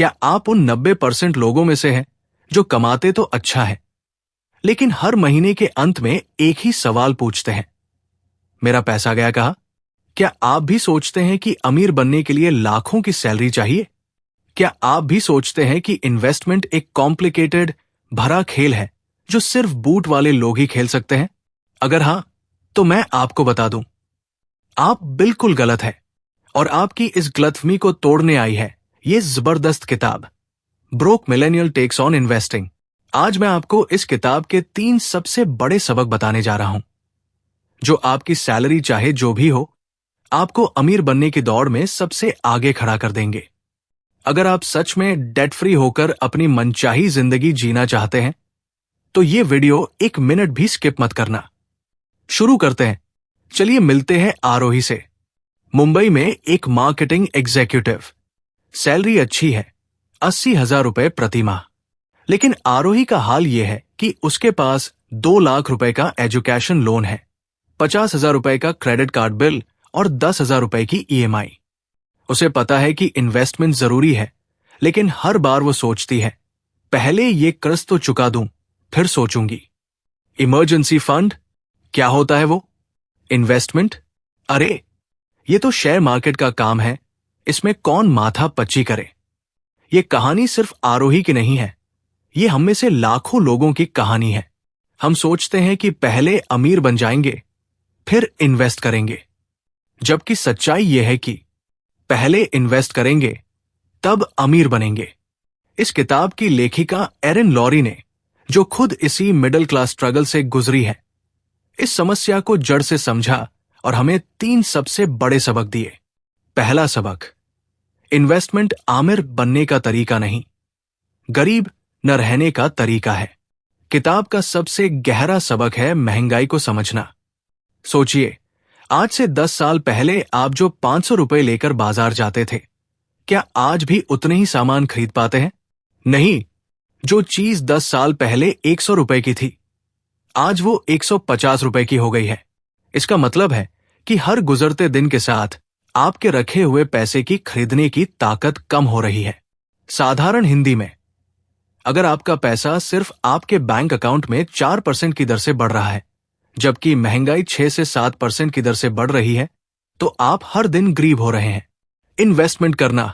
क्या आप उन 90% लोगों में से हैं जो कमाते तो अच्छा है, लेकिन हर महीने के अंत में एक ही सवाल पूछते हैं, मेरा पैसा गया कहाँ? क्या आप भी सोचते हैं कि अमीर बनने के लिए लाखों की सैलरी चाहिए? क्या आप भी सोचते हैं कि इन्वेस्टमेंट एक कॉम्प्लिकेटेड भरा खेल है जो सिर्फ बूट वाले लोग ही खेल सकते हैं? अगर हां, तो मैं आपको बता दूं, आप बिल्कुल गलत है और आपकी इस गलतफहमी को तोड़ने आई है ये जबरदस्त किताब, broke millennial takes on investing. आज मैं आपको इस किताब के 3 सबसे बड़े सबक बताने जा रहा हूं जो आपकी सैलरी चाहे जो भी हो, आपको अमीर बनने की दौड़ में सबसे आगे खड़ा कर देंगे। अगर आप सच में डेट फ्री होकर अपनी मनचाही जिंदगी जीना चाहते हैं, तो ये वीडियो 1 मिनट भी स्किप मत करना। शुरू करते हैं। चलिए मिलते हैं आरोही से। मुंबई में एक मार्केटिंग एग्जीक्यूटिव, सैलरी अच्छी है, 80,000 रुपए प्रति माह। लेकिन आरोही का हाल यह है कि उसके पास 2 लाख रुपए का एजुकेशन लोन है, 50,000 रुपए का क्रेडिट कार्ड बिल और 10,000 रुपए की EMI। उसे पता है कि इन्वेस्टमेंट जरूरी है, लेकिन हर बार वो सोचती है, पहले ये कर्ज तो चुका दूं, फिर सोचूंगी। इमरजेंसी फंड क्या होता है वो? इन्वेस्टमेंट? अरे, ये तो शेयर मार्केट का काम है, इसमें कौन माथा पच्ची करे। ये कहानी सिर्फ आरोही की नहीं है, ये हम में से लाखों लोगों की कहानी है। हम सोचते हैं कि पहले अमीर बन जाएंगे, फिर इन्वेस्ट करेंगे, जबकि सच्चाई यह है कि पहले इन्वेस्ट करेंगे, तब अमीर बनेंगे। इस किताब की लेखिका एरिन लॉरी ने, जो खुद इसी मिडिल क्लास स्ट्रगल से गुजरी है, इस समस्या को जड़ से समझा और हमें 3 सबसे बड़े सबक दिए। पहला सबक, इन्वेस्टमेंट आमिर बनने का तरीका नहीं, गरीब न रहने का तरीका है। किताब का सबसे गहरा सबक है महंगाई को समझना। सोचिए, आज से 10 साल पहले आप जो 500 रुपए लेकर बाजार जाते थे, क्या आज भी उतने ही सामान खरीद पाते हैं? नहीं। जो चीज 10 साल पहले 100 रुपए की थी, आज वो 150 रुपए की हो गई है। इसका मतलब है कि हर गुजरते दिन के साथ आपके रखे हुए पैसे की खरीदने की ताकत कम हो रही है। साधारण हिंदी में, अगर आपका पैसा सिर्फ आपके बैंक अकाउंट में 4% की दर से बढ़ रहा है, जबकि महंगाई 6 से 7% की दर से बढ़ रही है, तो आप हर दिन गरीब हो रहे हैं। इन्वेस्टमेंट करना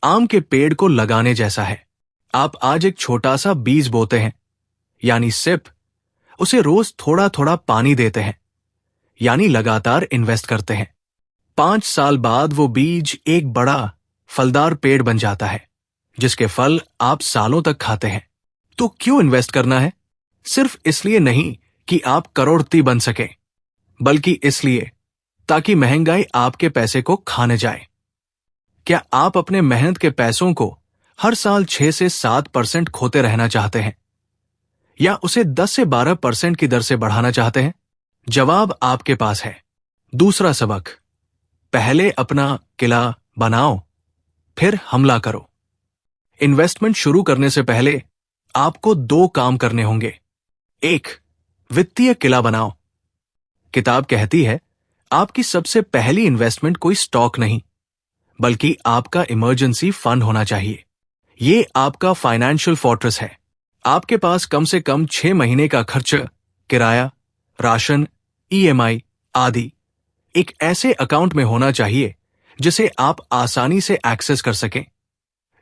आम के पेड़ को लगाने जैसा है। आप आज एक छोटा सा बीज बोते हैं, यानी सिप, उसे रोज थोड़ा थोड़ा पानी देते हैं, यानी लगातार इन्वेस्ट करते हैं। 5 साल बाद वो बीज एक बड़ा फलदार पेड़ बन जाता है, जिसके फल आप सालों तक खाते हैं। तो क्यों इन्वेस्ट करना है? सिर्फ इसलिए नहीं कि आप करोड़पति बन सके, बल्कि इसलिए ताकि महंगाई आपके पैसे को खाने जाए। क्या आप अपने मेहनत के पैसों को हर साल 6 से 7% खोते रहना चाहते हैं, या उसे 10 से 12% की दर से बढ़ाना चाहते हैं? जवाब आपके पास है। दूसरा सबक, पहले अपना किला बनाओ, फिर हमला करो। इन्वेस्टमेंट शुरू करने से पहले आपको 2 काम करने होंगे। 1, वित्तीय किला बनाओ। किताब कहती है, आपकी सबसे पहली इन्वेस्टमेंट कोई स्टॉक नहीं, बल्कि आपका इमरजेंसी फंड होना चाहिए। ये आपका फाइनेंशियल फोर्ट्रेस है। आपके पास कम से कम 6 महीने का खर्च, किराया, राशन, EMI आदि एक ऐसे अकाउंट में होना चाहिए जिसे आप आसानी से एक्सेस कर सकें,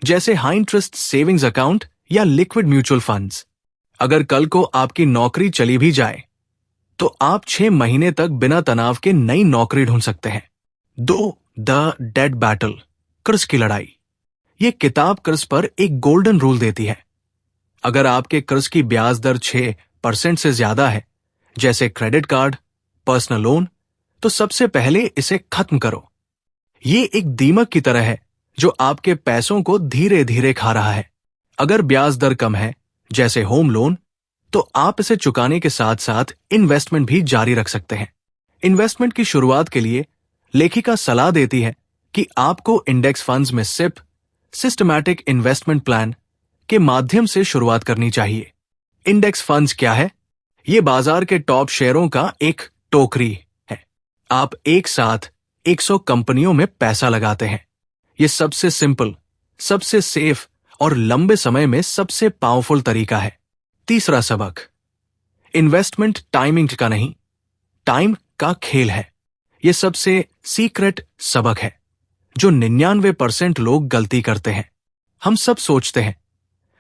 जैसे हाई इंटरेस्ट सेविंग्स अकाउंट या लिक्विड म्यूचुअल फंड्स। अगर कल को आपकी नौकरी चली भी जाए, तो आप 6 महीने तक बिना तनाव के नई नौकरी ढूंढ सकते हैं। 2, द डेट बैटल, कर्ज की लड़ाई। ये किताब कर्ज पर एक गोल्डन रूल देती है। अगर आपके कर्ज की ब्याज दर 6% से ज्यादा है, जैसे क्रेडिट कार्ड, पर्सनल लोन, तो सबसे पहले इसे खत्म करो। ये एक दीमक की तरह है जो आपके पैसों को धीरे धीरे खा रहा है। अगर ब्याज दर कम है, जैसे होम लोन, तो आप इसे चुकाने के साथ साथ इन्वेस्टमेंट भी जारी रख सकते हैं। इन्वेस्टमेंट की शुरुआत के लिए लेखिका सलाह देती है कि आपको इंडेक्स फंड्स में सिप, सिस्टमैटिक इन्वेस्टमेंट प्लान के माध्यम से शुरुआत करनी चाहिए। इंडेक्स फंड्स क्या है? ये बाजार के टॉप शेयरों का एक टोकरी है। आप एक साथ 100 कंपनियों में पैसा लगाते हैं। ये सबसे सिंपल, सबसे सेफ और लंबे समय में सबसे पावरफुल तरीका है। तीसरा सबक, इन्वेस्टमेंट टाइमिंग का नहीं, टाइम का खेल है। यह सबसे सीक्रेट सबक है जो 99% लोग गलती करते हैं। हम सब सोचते हैं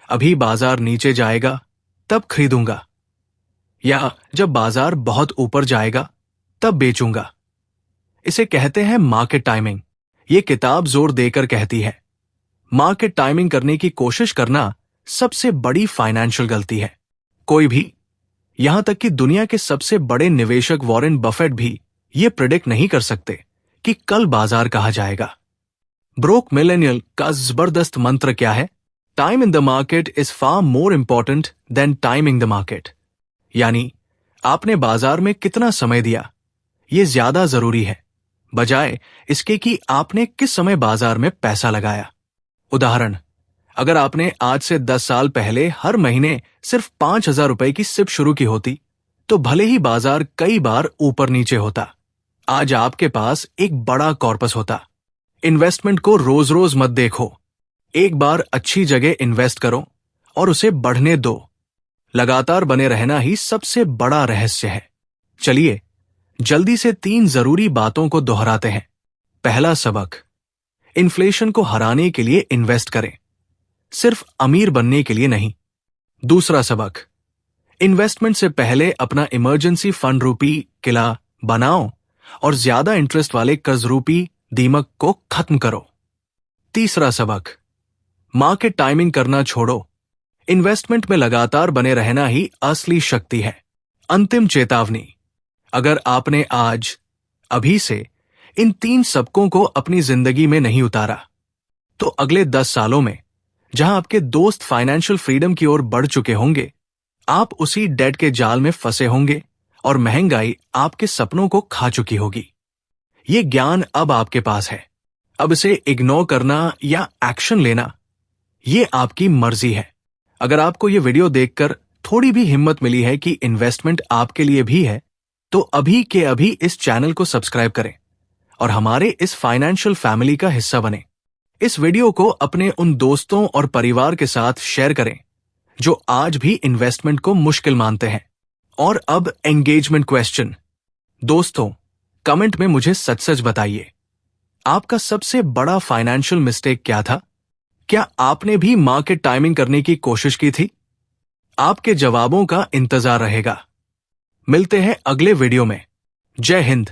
अभी बाजार नीचे जाएगा तब खरीदूंगा, या जब बाजार बहुत ऊपर जाएगा तब बेचूंगा। इसे कहते हैं मार्केट टाइमिंग। ये किताब जोर देकर कहती है मार्केट टाइमिंग करने की कोशिश करना सबसे बड़ी फाइनेंशियल गलती है। कोई भी, यहां तक कि दुनिया के सबसे बड़े निवेशक वॉरेन बफेट भी ये प्रिडिक्ट नहीं कर सकते कि कल बाजार कहां जाएगा। ब्रोक मिलेनियल का जबरदस्त मंत्र क्या है? Time in the market is far more important than timing the market. यानी आपने बाजार में कितना समय दिया, यह ज्यादा जरूरी है बजाय इसके कि आपने किस समय बाजार में पैसा लगाया। उदाहरण, अगर आपने आज से 10 साल पहले हर महीने सिर्फ 5,000 रुपए की सिप शुरू की होती तो भले ही बाजार कई बार ऊपर नीचे होता, आज आपके पास एक बड़ा कॉर्पस होता। इन्वेस्टमेंट को रोज रोज मत देखो, एक बार अच्छी जगह इन्वेस्ट करो और उसे बढ़ने दो। लगातार बने रहना ही सबसे बड़ा रहस्य है। चलिए जल्दी से 3 जरूरी बातों को दोहराते हैं। पहला सबक, इन्फ्लेशन को हराने के लिए इन्वेस्ट करें, सिर्फ अमीर बनने के लिए नहीं। दूसरा सबक, इन्वेस्टमेंट से पहले अपना इमरजेंसी फंड रूपी किला बनाओ और ज्यादा इंटरेस्ट वाले कर्ज रूपी दीमक को खत्म करो। तीसरा सबक, मार्केट टाइमिंग करना छोड़ो, इन्वेस्टमेंट में लगातार बने रहना ही असली शक्ति है। अंतिम चेतावनी, अगर आपने आज अभी से इन 3 सबकों को अपनी जिंदगी में नहीं उतारा तो अगले 10 सालों में जहां आपके दोस्त फाइनेंशियल फ्रीडम की ओर बढ़ चुके होंगे, आप उसी डेट के जाल में फंसे होंगे और महंगाई आपके सपनों को खा चुकी होगी। ये ज्ञान अब आपके पास है। अब इसे इग्नोर करना या एक्शन लेना, ये आपकी मर्जी है। अगर आपको ये वीडियो देखकर थोड़ी भी हिम्मत मिली है कि इन्वेस्टमेंट आपके लिए भी है, तो अभी के अभी इस चैनल को सब्सक्राइब करें और हमारे इस फाइनेंशियल फैमिली का हिस्सा बने। इस वीडियो को अपने उन दोस्तों और परिवार के साथ शेयर करें जो आज भी इन्वेस्टमेंट को मुश्किल मानते हैं। और अब एंगेजमेंट क्वेश्चन। दोस्तों, कमेंट में मुझे सच सच बताइए, आपका सबसे बड़ा फाइनेंशियल मिस्टेक क्या था? क्या आपने भी मार्केट टाइमिंग करने की कोशिश की थी? आपके जवाबों का इंतजार रहेगा। मिलते हैं अगले वीडियो में। जय हिंद।